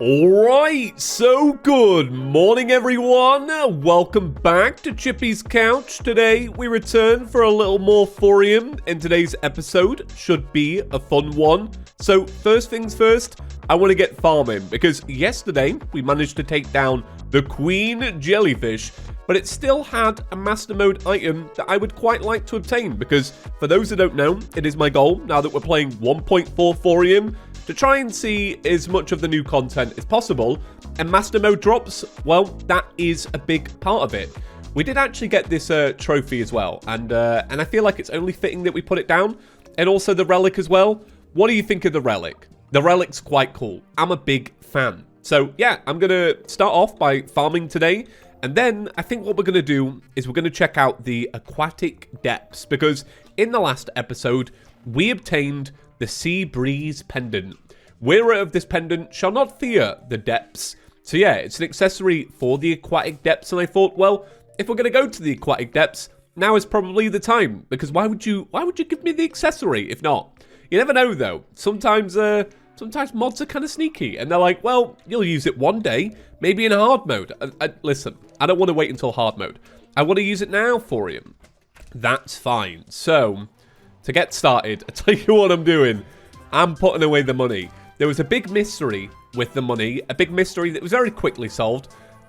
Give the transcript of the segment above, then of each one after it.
Alright, so good morning everyone, welcome back to ChippysCouch. Today we return for a little more thorium, and today's episode should be a fun one. So first things first, I want to get farming, because yesterday we managed to take down the Queen Jellyfish, but it still had a master mode item that I would quite like to obtain, because for those who don't know, it is my goal, now that we're playing 1.4 thorium, to try and see as much of the new content as possible, and master mode drops, well, that is a big part of it. We did actually get this trophy as well, and I feel like it's only fitting that we put it down, and also the relic as well. What do you think of the relic? The relic's quite cool. I'm a big fan. So yeah, I'm gonna start off by farming today, and then I think what we're gonna do is we're gonna check out the aquatic depths, because in the last episode, we obtained the Sea Breeze Pendant. Wearer of this pendant shall not fear the depths. So yeah, it's an accessory for the aquatic depths, and I thought, well, if we're going to go to the aquatic depths, now is probably the time, because why would you give me the accessory if not? You never know though. Sometimes mods are kind of sneaky, and they're like, well, you'll use it one day, maybe in hard mode. Listen, I don't want to wait until hard mode. I want to use it now, Thorium. That's fine. So to get started, I'll tell you what I'm doing. I'm putting away the money. There was a big mystery with the money, a big mystery that was very quickly solved.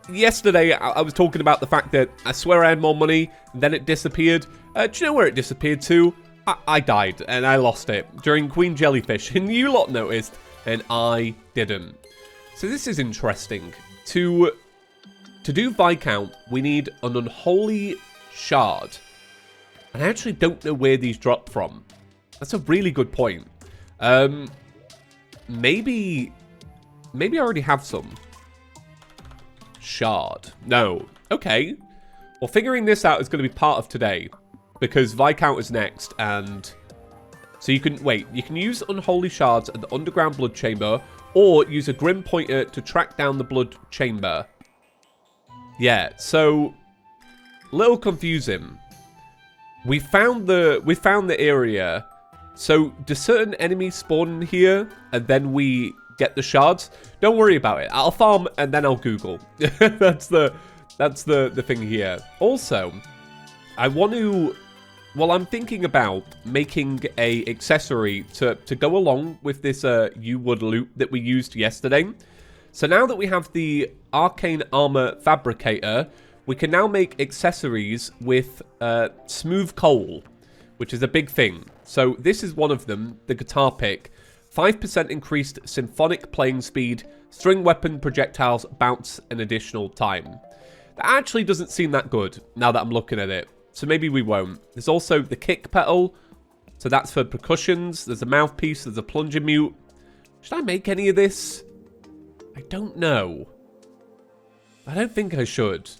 Yesterday, I was talking about the fact that I swear I had more money, then it disappeared. Do you know where it disappeared to? I died, and I lost it during Queen Jellyfish, and you lot noticed, and I didn't. So this is interesting. To do Viscount, we need an unholy shard. And I actually don't know where these drop from. That's a really good point. Maybe I already have some. Shard. No. Okay. Well, figuring this out is going to be part of today, because Viscount is next, and so you can use unholy shards at the underground blood chamber, or use a grim pointer to track down the blood chamber. Yeah. So a little confusing. We found the area. So do certain enemies spawn in here and then we get the shards? Don't worry about it. I'll farm and then I'll Google. that's the thing here. Also, I'm thinking about making a accessory to go along with this U-Wood loop that we used yesterday. So now that we have the arcane armor fabricator, we can now make accessories with smooth coal, which is a big thing. So this is one of them, the guitar pick. 5% increased symphonic playing speed, string weapon projectiles bounce an additional time. That actually doesn't seem that good now that I'm looking at it. So maybe we won't. There's also the kick pedal. So that's for percussions. There's a mouthpiece. There's a plunger mute. Should I make any of this? I don't know. I don't think I should.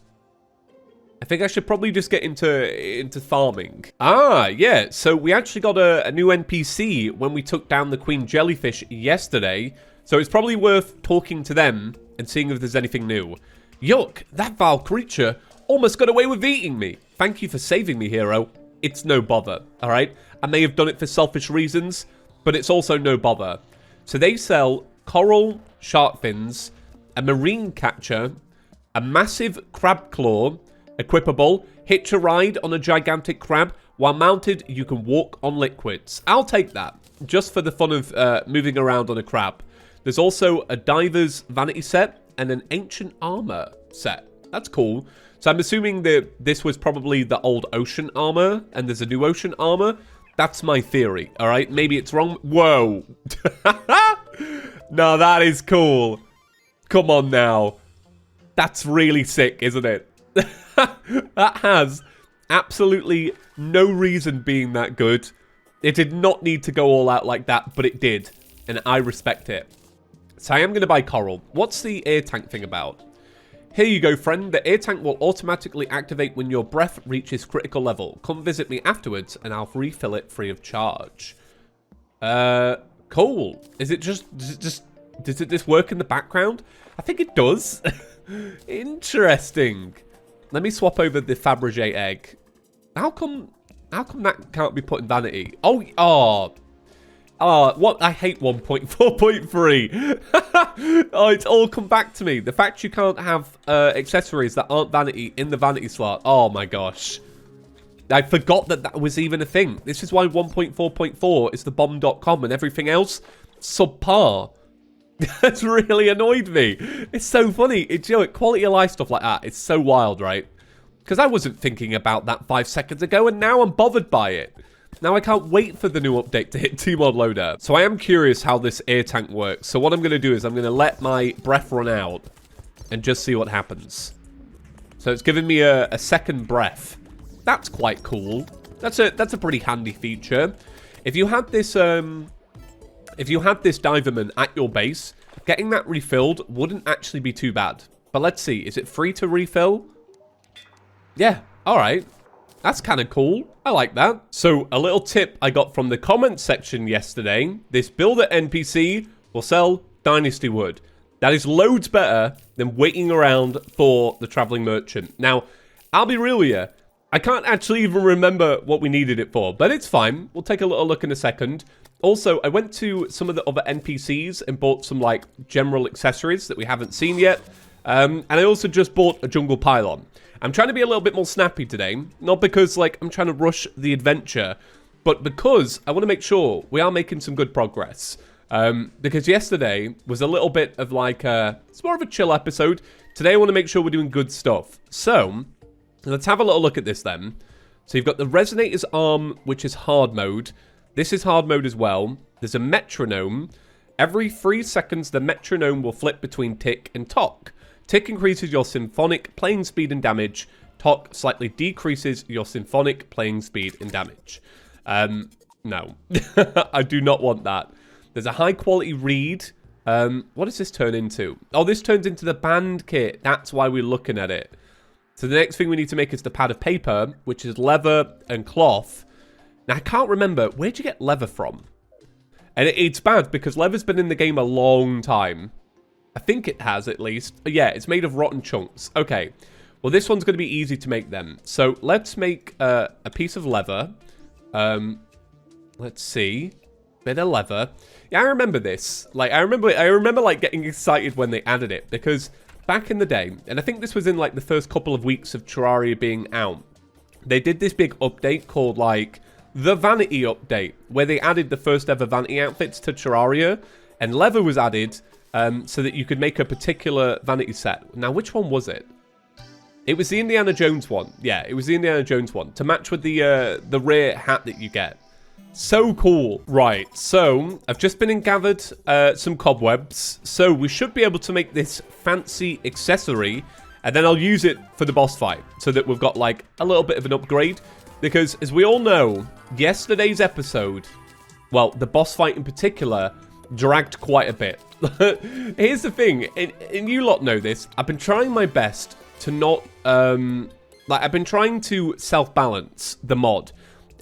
I think I should probably just get into farming. Ah, yeah. So we actually got a new NPC when we took down the Queen Jellyfish yesterday. So it's probably worth talking to them and seeing if there's anything new. Yuck, that vile creature almost got away with eating me. Thank you for saving me, hero. It's no bother, all right? I may have done it for selfish reasons, but it's also no bother. So they sell coral shark fins, a marine catcher, a massive crab claw, equipable, hitch a ride on a gigantic crab. While mounted, you can walk on liquids. I'll take that, just for the fun of moving around on a crab. There's also a diver's vanity set and an ancient armor set. That's cool. So I'm assuming that this was probably the old ocean armor, and there's a new ocean armor. That's my theory, all right? Maybe it's wrong. Whoa. No, that is cool. Come on now. That's really sick, isn't it? That has absolutely no reason being that good. It did not need to go all out like that, but it did, and I respect it. So I am going to buy coral. What's the air tank thing about? Here you go, friend. The air tank will automatically activate when your breath reaches critical level. Come visit me afterwards, and I'll refill it free of charge. Cool. Does it just work in the background? I think it does. Interesting. Let me swap over the Fabergé egg. How come that can't be put in vanity? Oh, Oh, what? I hate 1.4.3. Oh, it's all come back to me. The fact you can't have accessories that aren't vanity in the vanity slot. Oh, my gosh. I forgot that that was even a thing. This is why 1.4.4 is the bomb.com and everything else subpar. That's really annoyed me. It's so funny. It's, you know, quality of life stuff like that. It's so wild, right? Because I wasn't thinking about that 5 seconds ago, and now I'm bothered by it. Now I can't wait for the new update to hit Tmodloader. So I am curious how this air tank works. So what I'm going to do is I'm going to let my breath run out and just see what happens. So it's giving me a second breath. That's quite cool. That's a pretty handy feature. If you had this Diverman at your base, getting that refilled wouldn't actually be too bad. But let's see, is it free to refill? Yeah, all right. That's kind of cool. I like that. So a little tip I got from the comment section yesterday. This builder NPC will sell Dynasty Wood. That is loads better than waiting around for the Traveling Merchant. Now, I'll be real with you. I can't actually even remember what we needed it for, but it's fine. We'll take a little look in a second. Also, I went to some of the other NPCs and bought some, like, general accessories that we haven't seen yet. And I also just bought a jungle pylon. I'm trying to be a little bit more snappy today. Not because, like, I'm trying to rush the adventure, but because I want to make sure we are making some good progress. Because yesterday was a little bit of, like, it's more of a chill episode. Today I want to make sure we're doing good stuff. So, let's have a little look at this then. So you've got the Resonator's Arm, which is hard mode. This is hard mode as well. There's a metronome. Every 3 seconds, the metronome will flip between tick and tock. Tick increases your symphonic playing speed and damage. Tock slightly decreases your symphonic playing speed and damage. No. I do not want that. There's a high quality reed. What does this turn into? Oh, this turns into the band kit. That's why we're looking at it. So the next thing we need to make is the pad of paper, which is leather and cloth. Now, I can't remember. Where'd you get leather from? And it's bad because leather's been in the game a long time. I think it has, at least. Yeah, it's made of rotten chunks. Okay. Well, this one's going to be easy to make then. So let's make a piece of leather. Let's see. Bit of leather. Yeah, I remember this. Like, I remember like getting excited when they added it because back in the day, and I think this was in like the first couple of weeks of Terraria being out, they did this big update called like the Vanity Update, where they added the first ever Vanity outfits to Terraria, and leather was added so that you could make a particular Vanity set. Now, which one was it? It was the Indiana Jones one. Yeah, it was the Indiana Jones one to match with the rare hat that you get. So cool. Right, so I've just been and gathered some cobwebs, so we should be able to make this fancy accessory, and then I'll use it for the boss fight so that we've got like a little bit of an upgrade. Because, as we all know, yesterday's episode, well, the boss fight in particular, dragged quite a bit. Here's the thing, and you lot know this, I've been trying my best to not, I've been trying to self-balance the mod.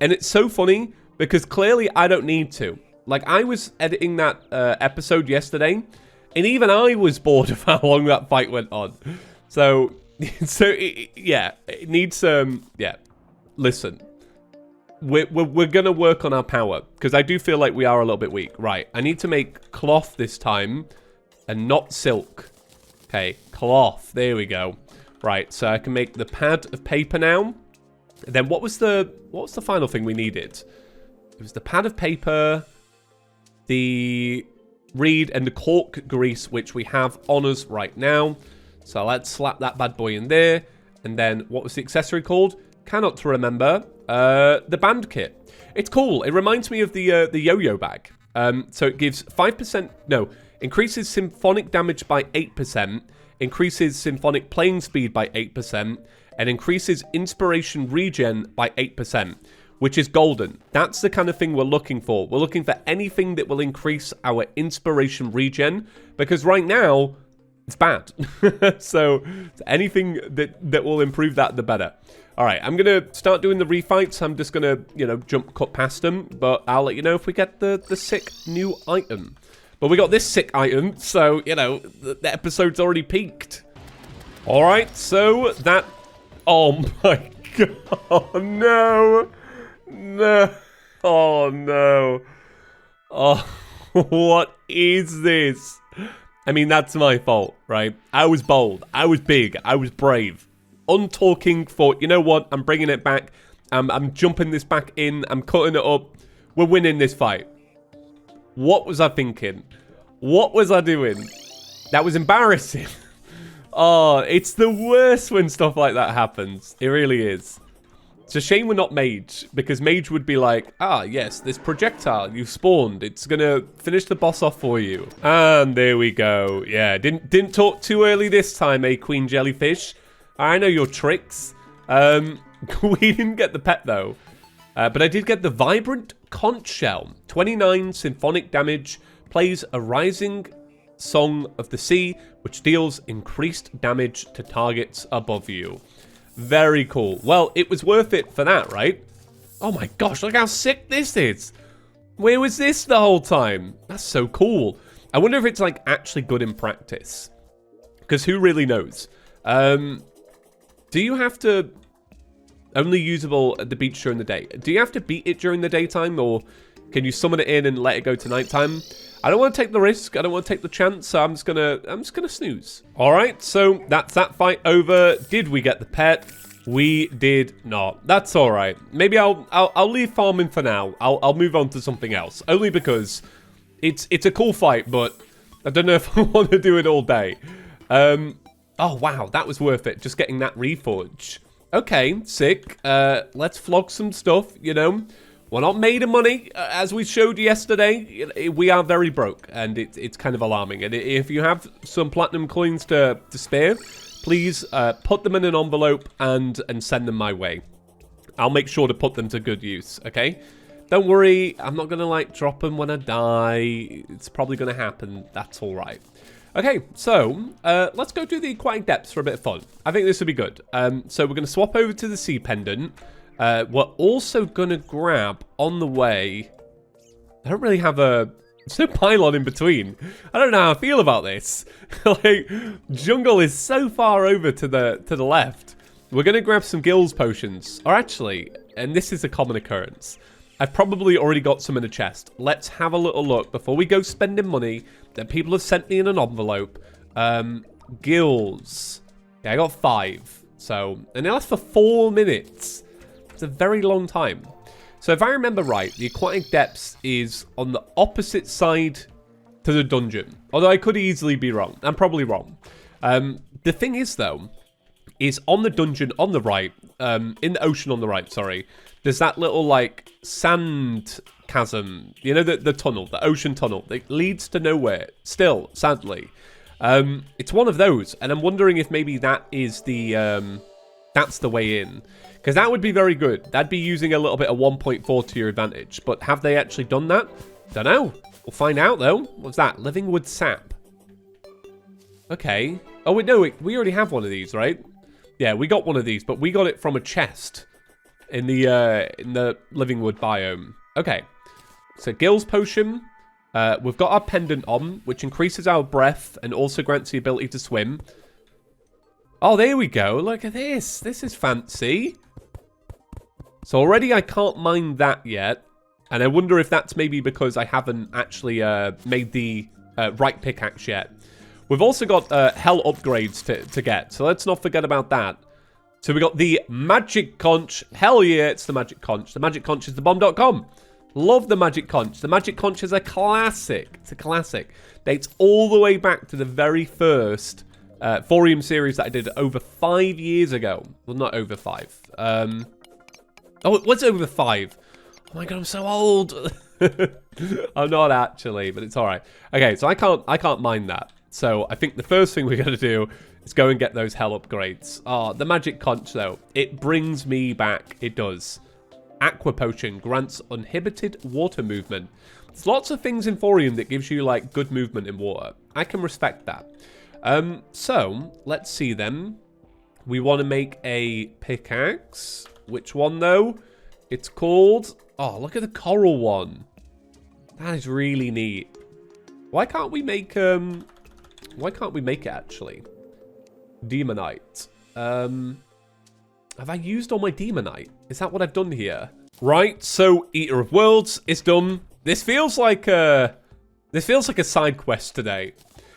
And it's so funny, because clearly I don't need to. Like, I was editing that episode yesterday, and even I was bored of how long that fight went on. So yeah, it needs, yeah. Listen, we're going to work on our power, because I do feel like we are a little bit weak. Right, I need to make cloth this time, and not silk. Okay, cloth, there we go. Right, so I can make the pad of paper now. And then what was the final thing we needed? It was the pad of paper, the reed, and the cork grease, which we have on us right now. So let's slap that bad boy in there. And then what was the accessory called? Cannot remember. The band kit. It's cool. It reminds me of the yo-yo bag. So it gives 5%, no, increases symphonic damage by 8%, increases symphonic playing speed by 8%, and increases inspiration regen by 8%, which is golden. That's the kind of thing we're looking for. We're looking for anything that will increase our inspiration regen, because right now, it's bad. So anything that will improve that, the better. All right, I'm going to start doing the refights. I'm just going to, you know, cut past them, but I'll let you know if we get the sick new item. But we got this sick item, so, you know, the episode's already peaked. All right, so that... Oh, my God. No. No. Oh, no. Oh, what is this? I mean, that's my fault, right? I was bold. I was big. I was brave. Untalking for, you know what? I'm bringing it back. I'm jumping this back in. I'm cutting it up. We're winning this fight. What was I thinking? What was I doing? That was embarrassing. Oh, it's the worst when stuff like that happens. It really is. It's a shame we're not Mage, because Mage would be like, ah, yes, this projectile you spawned, it's gonna finish the boss off for you. And there we go. Yeah, didn't talk too early this time, eh, Queen Jellyfish? I know your tricks. We didn't get the pet, though. But I did get the Vibrant Conch Shell. 29 symphonic damage, plays a rising song of the sea, which deals increased damage to targets above you. Very cool. Well, it was worth it for that, right? Oh my gosh, look how sick this is. Where was this the whole time? That's so cool. I wonder if it's like actually good in practice. Because who really knows? Do you have to... Only usable at the beach during the day. Do you have to beat it during the daytime, or can you summon it in and let it go to nighttime? I don't want to take the risk. I don't want to take the chance, so I'm just gonna snooze. All right, so that's that fight over. Did we get the pet? We did not. That's all right. Maybe I'll leave farming for now. I'll move on to something else. Only because it's a cool fight, but I don't know if I want to do it all day. Oh wow, that was worth it. Just getting that reforge. Okay, sick. Let's flog some stuff, you know. We're not made of money, as we showed yesterday. We are very broke, and it's kind of alarming. And if you have some platinum coins to spare, please put them in an envelope and send them my way. I'll make sure to put them to good use, okay? Don't worry, I'm not going to, like, drop them when I die. It's probably going to happen. That's all right. Okay, so let's go do the aquatic depths for a bit of fun. I think this would be good. So we're going to swap over to the sea pendant. We're also going to grab on the way... I don't really have a... There's no pylon in between. I don't know how I feel about this. Like, jungle is so far over to the left. We're going to grab some gills potions. Or actually, and this is a common occurrence, I've probably already got some in a chest. Let's have a little look before we go spending money that people have sent me in an envelope. Gills. Yeah, I got 5. So, and it lasts for 4 minutes. It's a very long time. So if I remember right, the aquatic depths is on the opposite side to the dungeon. Although I could easily be wrong. I'm probably wrong. The thing is, though, is on the dungeon on the right, in the ocean on the right, sorry, there's that little, like, sand chasm. You know, the tunnel, the ocean tunnel that leads to nowhere. Still, sadly. It's one of those, and I'm wondering if maybe that is the, that's the way in. Because that would be very good. That'd be using a little bit of 1.4 to your advantage. But have they actually done that? Don't know. We'll find out, though. What's that? Living wood sap. Okay. Oh, wait, no, we already have one of these, right? Yeah, we got one of these, but we got it from a chest in the living wood biome. Okay. So, gills potion. We've got our pendant on, which increases our breath and also grants the ability to swim. Oh, there we go. Look at this. This is fancy. So already I can't mine that yet. And I wonder if that's maybe because I haven't actually made the right pickaxe yet. We've also got hell upgrades to get. So let's not forget about that. So we got the magic conch. Hell yeah, it's the magic conch. The magic conch is the bomb.com. Love the magic conch. The magic conch is a classic. It's a classic. Dates all the way back to the very first Thorium series that I did over 5 years ago. Well, not over 5. Oh, it was over 5. Oh my god, I'm so old. I'm not actually, but it's all right. Okay, so I can't mine that. So I think the first thing we're gonna do is go and get those hell upgrades. Oh, the magic conch though, it brings me back. It does. Aqua potion grants uninhibited water movement. There's lots of things in Thorium that gives you like good movement in water. I can respect that. So let's see then. We want to make a pickaxe. Which one though? It's called... Oh, look at the coral one. That is really neat. Why can't we make why can't we make it actually? Demonite. Have I used all my demonite? Is that what I've done here? Right, so Eater of Worlds is done. This feels like a side quest today.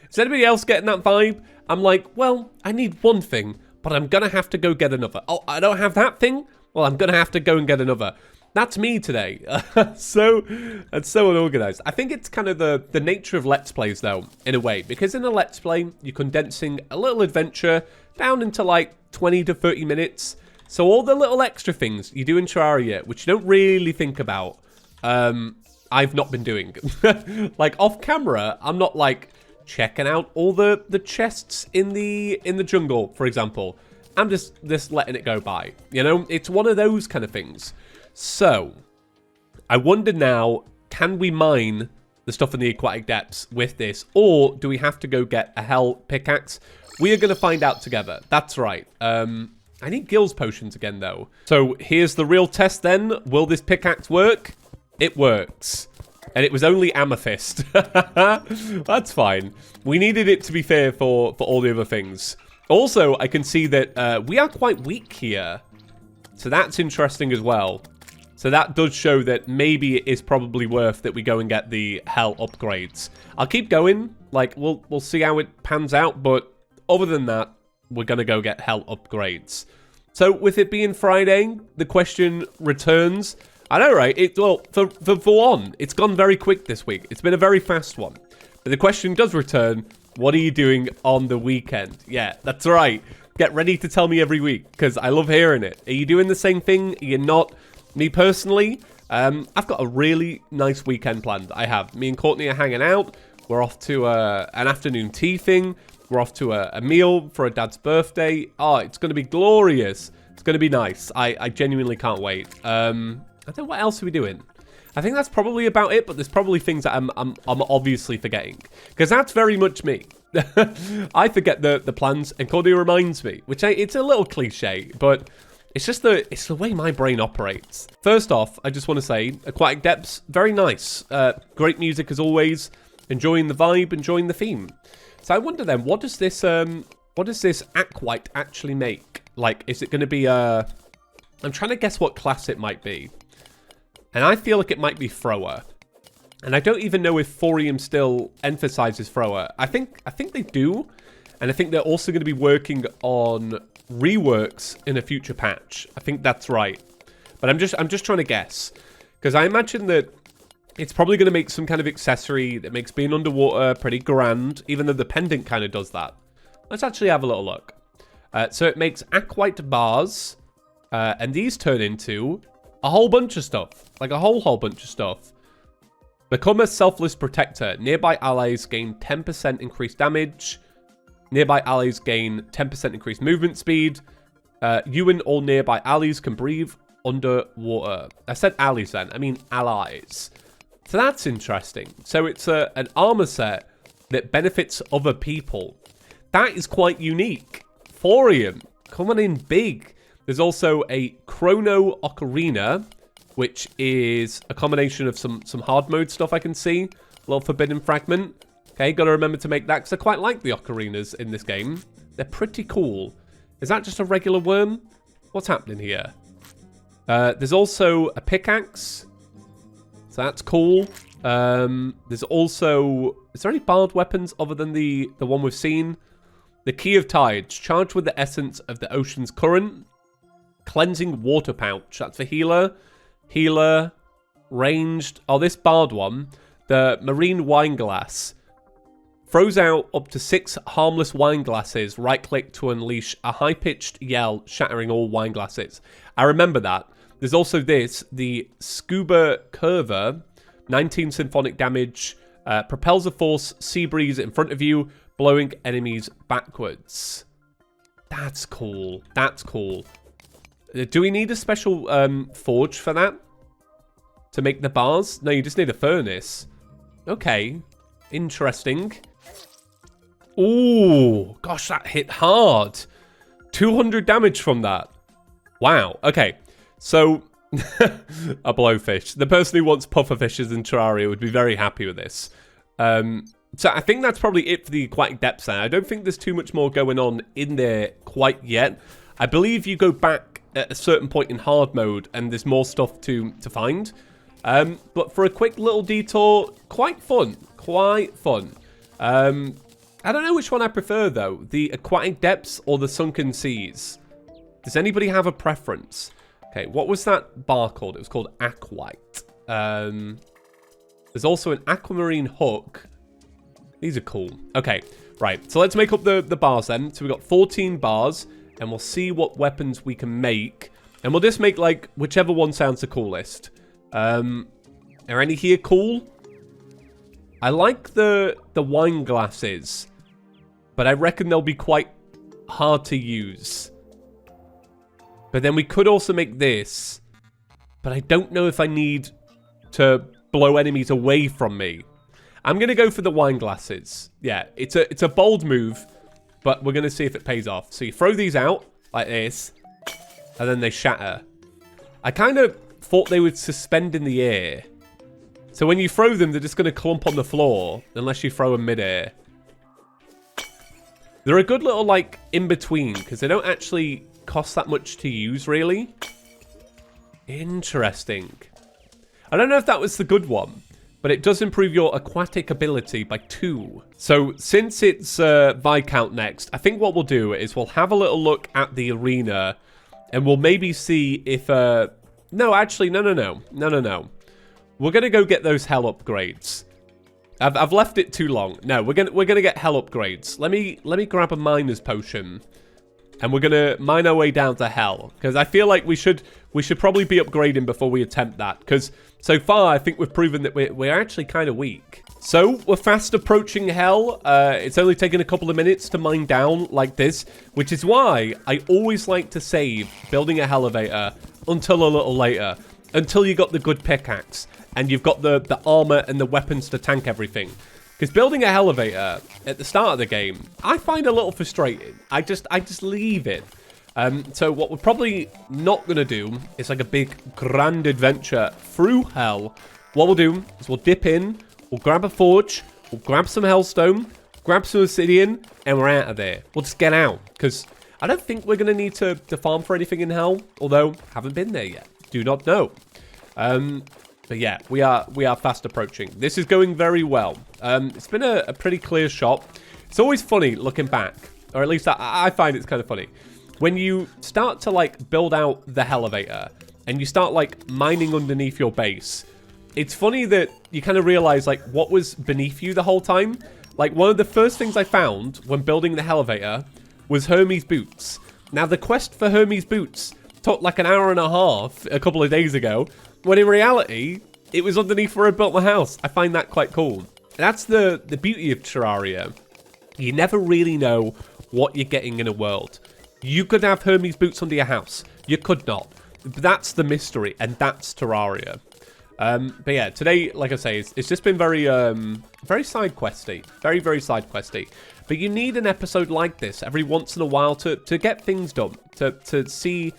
Is anybody else getting that vibe? I'm like, well, I need one thing, but I'm gonna have to go get another. Oh, I don't have that thing? Well, I'm gonna have to go and get another. That's me today. It's so unorganized. I think it's kind of the nature of Let's Plays, though, in a way. Because in a Let's Play, you're condensing a little adventure down into, like, 20 to 30 minutes. So all the little extra things you do in Terraria, which you don't really think about, I've not been doing. Like, off camera, I'm not, like, checking out all the chests in the jungle, for example. I'm just letting it go by. You know, it's one of those kind of things. So, I wonder now, can we mine the stuff in the aquatic depths with this? Or do we have to go get a hell pickaxe? We are going to find out together. That's right. I need gills potions again, though. So, here's the real test then. Will this pickaxe work? It works. And it was only amethyst. That's fine. We needed it to be fair for all the other things. Also, I can see that we are quite weak here. So that's interesting as well. So that does show that maybe it is probably worth that we go and get the hell upgrades. I'll keep going. Like, we'll see how it pans out. But other than that, we're going to go get hell upgrades. So with it being Friday, the question returns. I know, right? Well, for one, it's gone very quick this week. It's been a very fast one. But the question does return, what are you doing on the weekend? Yeah, that's right. Get ready to tell me every week, because I love hearing it. Are you doing the same thing? Are you not? Me personally, I've got a really nice weekend planned. I have. Me and Courtney are hanging out. We're off to an afternoon tea thing. We're off to a meal for a dad's birthday. Oh, it's going to be glorious. It's going to be nice. I genuinely can't wait. I don't know what else are we doing. I think that's probably about it, but there's probably things that I'm obviously forgetting. Because that's very much me. I forget the plans, and Courtney reminds me, which it's a little cliche, but it's just it's the way my brain operates. First off, I just want to say, Aquatic Depths, very nice. Great music as always. Enjoying the vibe, enjoying the theme. So I wonder then, what does this Aquatic actually make? Like, is it going to be I'm trying to guess what class it might be. And I feel like it might be Thrower. And I don't even know if Thorium still emphasizes Thrower. I think they do. And I think they're also going to be working on reworks in a future patch. I think that's right. But I'm just trying to guess. Because I imagine that it's probably going to make some kind of accessory that makes being underwater pretty grand. Even though the pendant kind of does that. Let's actually have a little look. So it makes Aquite bars. And these turn into a whole bunch of stuff. Like a whole bunch of stuff. Become a selfless protector. Nearby allies gain 10% increased damage. Nearby allies gain 10% increased movement speed. You and all nearby allies can breathe underwater. I said allies then. I mean allies. So that's interesting. So it's an armor set that benefits other people. That is quite unique. Thorium coming in big. There's also a Chrono Ocarina, which is a combination of some hard mode stuff I can see. A little Forbidden Fragment. Okay, got to remember to make that, because I quite like the ocarinas in this game. They're pretty cool. Is that just a regular worm? What's happening here? There's also a pickaxe. So that's cool. There's also... Is there any barred weapons other than the one we've seen? The Key of Tides. Charged with the essence of the ocean's current. Cleansing water pouch. That's for healer. Healer. Ranged. Oh, this barred one. The marine wine glass. Throws out up to 6 harmless wine glasses. Right click to unleash a high-pitched yell, shattering all wine glasses. I remember that. There's also this. The Scuba Curver. 19 symphonic damage. Propels a force sea breeze in front of you, blowing enemies backwards. That's cool. That's cool. Do we need a special forge for that? To make the bars? No, you just need a furnace. Okay. Interesting. Ooh. Gosh, that hit hard. 200 damage from that. Wow. Okay. So, a blowfish. The person who wants pufferfishes in Terraria would be very happy with this. So I think that's probably it for the Aquatic Depths. I don't think there's too much more going on in there quite yet. I believe you go back at a certain point in hard mode and there's more stuff to find. But for a quick little detour, quite fun. Quite fun. I don't know which one I prefer, though. The aquatic depths or the sunken seas? Does anybody have a preference? Okay, what was that bar called? It was called Aquatic. There's also an aquamarine hook. These are cool. Okay, right. So let's make up the bars then. So we've got 14 bars, and we'll see what weapons we can make. And we'll just make, like, whichever one sounds the coolest. Are any here cool? I like the wine glasses, but I reckon they'll be quite hard to use. But then we could also make this, but I don't know if I need to blow enemies away from me. I'm going to go for the wine glasses. Yeah, it's a bold move, but we're going to see if it pays off. So you throw these out like this, and then they shatter. I kind of thought they would suspend in the air. So when you throw them, they're just going to clump on the floor, unless you throw them mid-air. They're a good little, like, in-between, because they don't actually cost that much to use, really. Interesting. I don't know if that was the good one, but it does improve your aquatic ability by 2. So since it's Viscount next, I think what we'll do is we'll have a little look at the arena, and we'll maybe see if... No, actually, no. We're gonna go get those hell upgrades. I've left it too long. No, we're gonna get hell upgrades. Let me grab a miner's potion, and we're gonna mine our way down to hell, because I feel like we should probably be upgrading before we attempt that. Because so far, I think we've proven that we're actually kind of weak. So we're fast approaching hell. It's only taken a couple of minutes to mine down like this, which is why I always like to save building a elevator until a little later, until you got the good pickaxe. And you've got the armor and the weapons to tank everything. Because building a elevator at the start of the game, I find a little frustrating. I just leave it. So what we're probably not going to do is like a big grand adventure through hell. What we'll do is we'll dip in, we'll grab a forge, we'll grab some hellstone, grab some obsidian, and we're out of there. We'll just get out. Because I don't think we're going to need to farm for anything in hell. Although, haven't been there yet. Do not know. But yeah, we are fast approaching. This is going very well. It's been a pretty clear shot. It's always funny looking back, or at least I find it's kind of funny. When you start to like build out the elevator and you start like mining underneath your base, it's funny that you kind of realize like what was beneath you the whole time. Like one of the first things I found when building the elevator was Hermes boots. Now the quest for Hermes boots took like an hour and a half a couple of days ago, when in reality, it was underneath where I built my house. I find that quite cool. And that's the beauty of Terraria. You never really know what you're getting in a world. You could have Hermes boots under your house. You could not. But that's the mystery, and that's Terraria. But yeah, today, like I say, it's just been very side questy. Very, very side questy. But you need an episode like this every once in a while to get things done. To see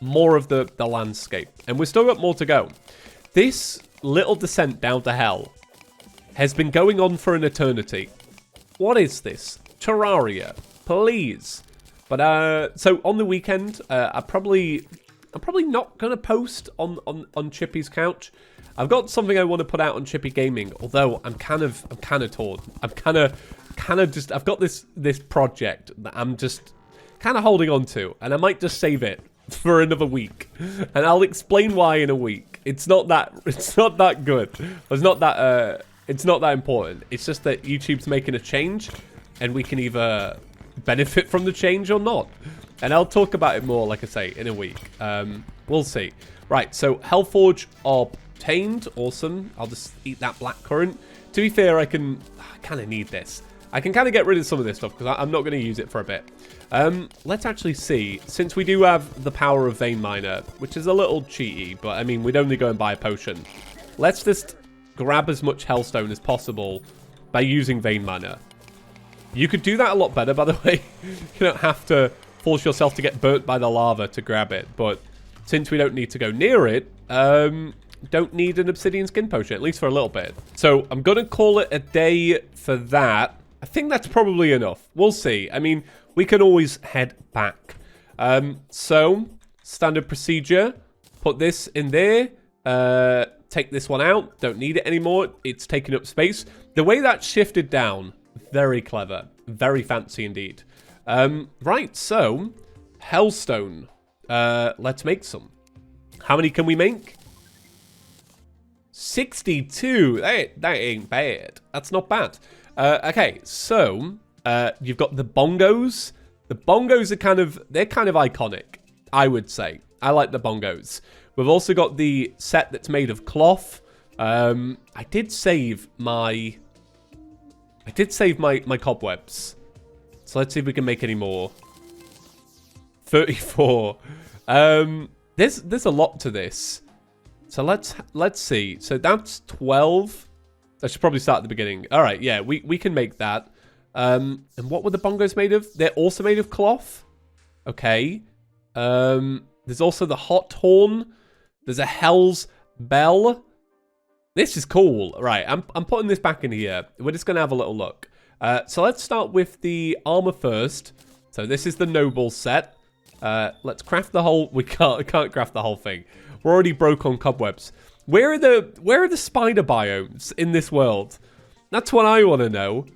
more of the landscape. And we've still got more to go. This little descent down to hell has been going on for an eternity. What is this? Terraria, please. But so on the weekend, I'm probably not gonna post on ChippysCouch. I've got something I want to put out on ChippyGaming, although I'm kind of torn. I'm kind of just I've got this project that I'm just kind of holding on to, and I might just save it for another week, and I'll explain why in a week. It's not that good. It's not that important. It's just that YouTube's making a change, and we can either benefit from the change or not. And I'll talk about it more, like I say, in a week. We'll see. Right, so Hellforge obtained. Awesome. I'll just eat that blackcurrant. To be fair, I kind of need this. I can kind of get rid of some of this stuff because I'm not going to use it for a bit. Let's actually see. Since we do have the power of Vein Miner, which is a little cheaty, but I mean, we'd only go and buy a potion. Let's just grab as much Hellstone as possible by using Vein Miner. You could do that a lot better, by the way. You don't have to force yourself to get burnt by the lava to grab it. But since we don't need to go near it, don't need an obsidian skin potion, at least for a little bit. So I'm going to call it a day for that. I think that's probably enough. We'll see. I mean, we can always head back. So, standard procedure. Put this in there. take this one out. Don't need it anymore. It's taking up space. The way that shifted down, very clever. Very fancy indeed. Right, so, hellstone. Let's make some. How many can we make? 62. That ain't bad. That's not bad. Okay, so you've got the bongos. The bongos are they're kind of iconic, I would say. I like the bongos. We've also got the set that's made of cloth. I did save my cobwebs. So let's see if we can make any more. 34. There's a lot to this. So let's see. So that's 12. I should probably start at the beginning. All right, yeah, we can make that. And what were the bongos made of? They're also made of cloth. Okay. There's also the hot horn. There's a hell's bell. This is cool. Right, I'm putting this back in here. We're just gonna have a little look. So let's start with the armor first. So this is the noble set. Let's craft the whole. We can't craft the whole thing. We're already broke on cobwebs. Where are the spider biomes in this world? That's what I want to know.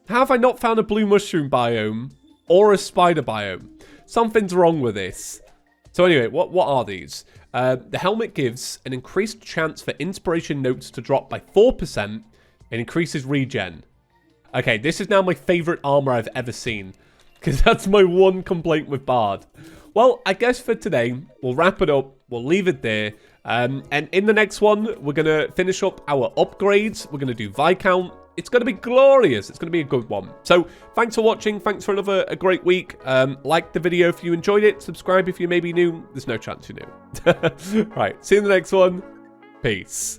How have I not found a blue mushroom biome or a spider biome? Something's wrong with this. So anyway, what are these? The helmet gives an increased chance for inspiration notes to drop by 4% and increases regen. Okay, this is now my favorite armor I've ever seen, because that's my one complaint with Bard. Well, I guess for today, we'll wrap it up. We'll leave it there. And in the next one, we're going to finish up our upgrades. We're going to do Viscount. It's going to be glorious. It's going to be a good one. So, thanks for watching. Thanks for a great week. Like the video if you enjoyed it. Subscribe if you may be new. There's no chance you're new. Right, see you in the next one. Peace.